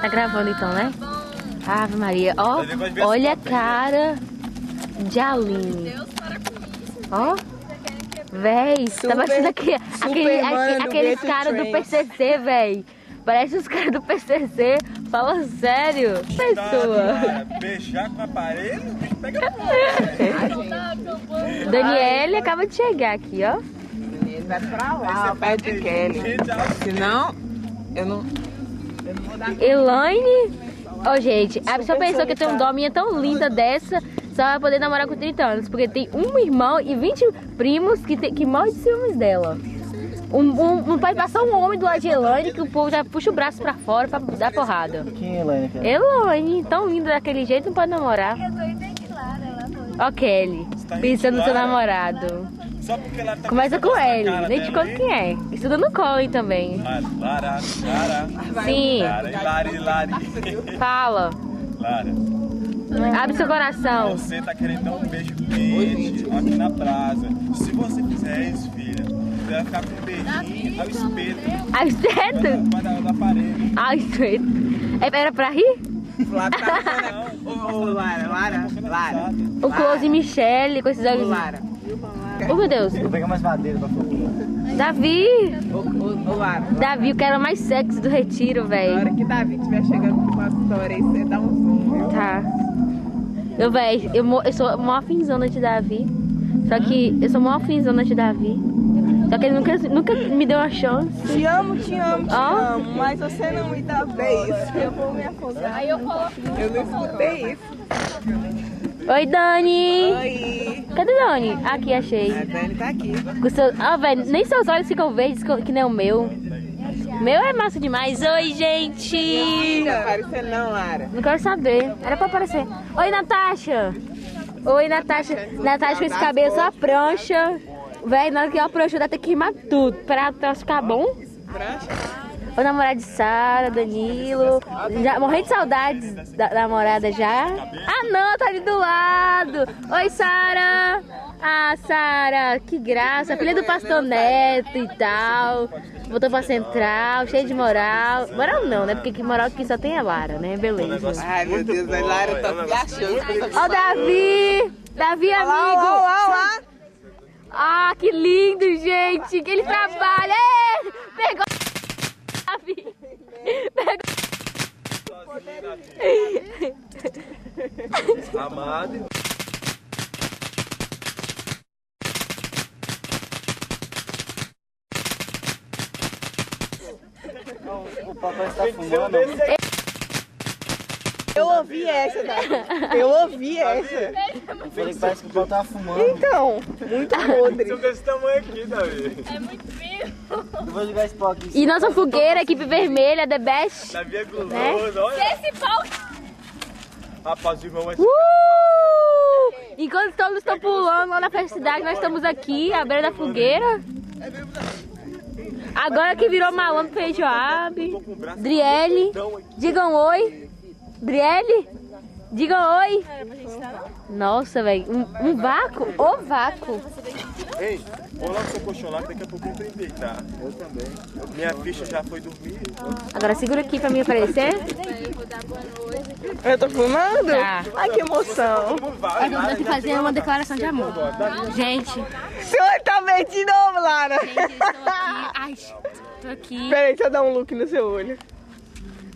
Tá gravando então, né? Ave Maria, ó, olha a cara de Aline. Ó, véi, tá parecendo aqueles caras do PCC, véi. Parece os caras do PCC. Fala sério, pessoa. Beijar com o aparelho, pega Daniele acaba de chegar aqui, ó. Daniele vai pra lá, perto de Kelly. Senão, eu não vou dar. Elaine. Ó, gente, a pessoa pensou que tem uma dominha tão linda dessa só vai poder namorar com 30 anos. Porque tem um irmão e 20 primos que morrem de ciúmes dela. Não pode passar um homem do lado de Elaine que o povo já puxa o braço pra fora pra dar porrada. Quem é Elaine, cara? Elaine, tão linda daquele jeito, não pode namorar. Ó, Kelly, pensando no seu namorado. Só porque ela tá Começa com ele, cara nem te dela conto quem é. Estuda no Colin também. Lara. Sim, Lari. fala. Lara, Abre seu coração. você tá querendo dar um beijo quente aqui na praça. Se você fizer isso, filha, você vai ficar com um beijinho ao espeto. Ao espeto? Vai dar aparelho. Ao espeto. Era pra rir? Ô, Lara. O Close e Michelle com esses Ô, olhos. Lara. Oh, meu Deus. Vou pegar mais madeira pra fogueira. Davi. Ô, Lara. Davi, o cara mais sexy do retiro, Na velho. hora que Davi estiver chegando com uma história aí, você dá um zoom, viu? Tá. Eu sou mó afinzona de Davi. Só que eu sou mó afinzona de Davi. Só que ele nunca me deu uma chance. Te amo, Ó. amo, mas você não me dá vez. Eu vou me afogar. Aí eu coloco. Eu não escutei isso. Oi, Dani. Oi. Cadê Dani? Aqui, achei. A Dani tá aqui. Velho, nem seus olhos ficam verdes que nem o meu. Meu é massa demais. Oi, gente. Não apareceu não, Lara. Não quero saber. Era pra aparecer. Oi, Natasha. Oi, Natasha. Natasha com esse cabelo só prancha. Véi, na hora que eu prancha, dá ter que queimar tudo pra ficar bom. O namorado de Sara, Danilo. Já morrendo de saudades da namorada já. Ah, não, tá ali do lado. Oi, Sara. Ah, Sara, que graça. Filha do pastor Neto e tal. Voltou pra Central, cheio de moral. Moral não, né? Porque que moral aqui só tem a Lara, né? Beleza. Ai, meu Deus, a Lara tá me achando. Ó o Davi. Davi, amigo. Olá. Ah, que lindo, gente. Que ele trabalha. Ei, pegou. Davi. Pegou. Amado. O papai está fumando. Eu ouvi essa, Davi. Eu ouvi essa. Eu falei que parece que o papai tava fumando. Então, muito podre. São desse tamanho aqui, Davi. Eu vou jogar esse pau aqui. E nossa fogueira, equipe vermelha, the best. Davi é guloso, Né? olha. Esse pau. Rapaz, o irmão vai Enquanto todos estão pulando lá na felicidade, nós estamos aqui, à beira da fogueira. Agora que virou malandro fez Joab. Driele, digam oi. Driele, digam oi. Nossa, velho, um vácuo? O vácuo. Ei, vou lá no seu colchão lá, que daqui a pouco eu vou deitar. Eu também. Minha ficha já foi dormir. Agora segura aqui pra mim aparecer. Eu tô fumando? Tá. Ai, que emoção. Agora eu vou te fazer uma declaração de amor. Gente, Senhor, tá bem de novo, Lara. eu estou aqui. Ai, tô aqui. Peraí, deixa eu dar um look no seu olho.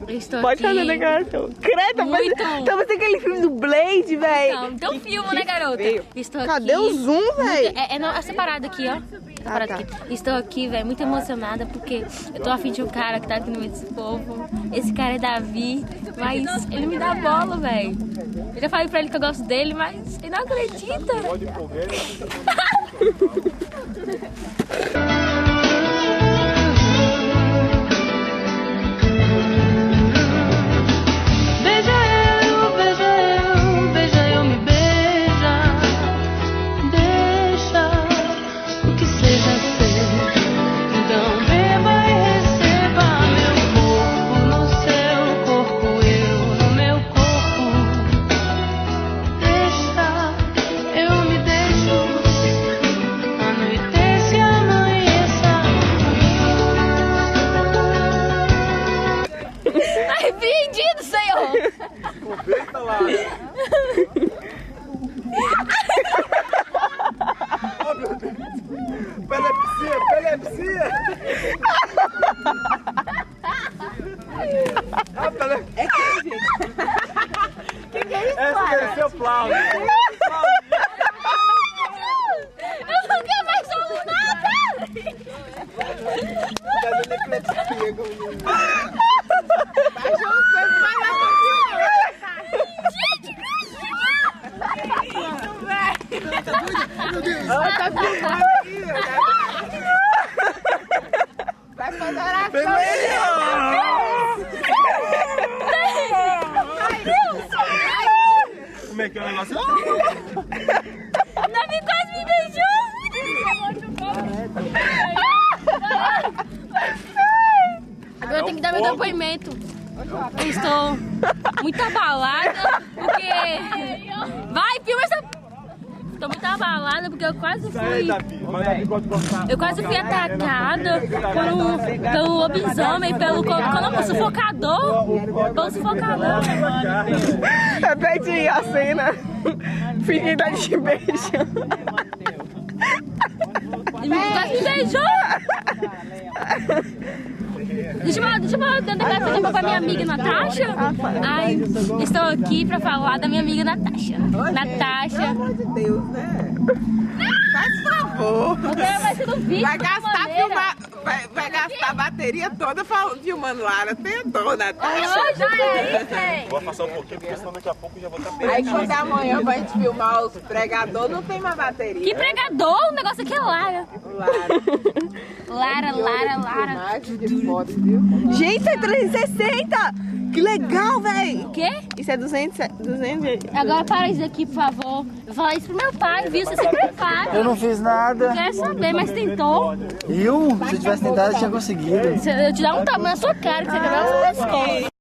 Eu estou Pode aqui. fazer a declaração. Creta, Muito. tá parecendo aquele filme do Blade, velho. Então filma, né, garota? feio. Estou Cadê aqui. o zoom, velho? Essa parada aqui, ó. Essa parada tá. aqui. Estou aqui, velho, muito emocionada porque eu tô afim de um cara que tá aqui no meio desse povo. Esse cara é Davi, mas ele me dá bola, velho. Eu já falei pra ele que eu gosto dele, mas ele não acredita. Deixa, eu me deixo anoitecer. Conversa lá. Oh, meu Deus. Pelepsia. É que, gente? Que é isso, Essa deve ser o Flávio. Eu nunca mais soube nada! Tá filmando aqui, vai fazer oração. Como é que é o negócio? Davi quase me beijou! Agora eu tenho que dar meu depoimento. Eu estou muito abalada porque... Vai, filma essa... Estou muito abalada porque eu quase fui... Eu quase fui atacada pelo lobisomem, pelo sufocador. Pelo sufocador. Repete a cena. Fingindo tá te beijando. Quase me beijou! Deixa eu tentar fazer pra minha amiga Natasha. Ai, estou aqui pra falar da minha amiga Natasha. Natasha. Pelo amor de Deus, né? Faz favor. Eu quero mais no vídeo. Vai gastar, vai gastar a bateria toda filmando Lara. Tem dó, Natasha. Vou afastar um pouquinho, porque senão daqui a pouco eu já vou estar perdido. Aí quando amanhã vai gente filmar os pregadores, não tem mais bateria. Que pregador? O negócio aqui é Lara. Lara. Filmagem de foto, viu? Gente, é 360! Que legal, velho! O quê? Isso é 200. Agora para isso aqui, por favor. Eu vou falar isso pro meu pai, viu? Você se prepara. Eu não fiz nada. Quer saber, mas tentou. Eu? Se eu tivesse tentado, eu tinha conseguido. Eu te dar um tamanho na sua cara, que você quer ver na sua escola.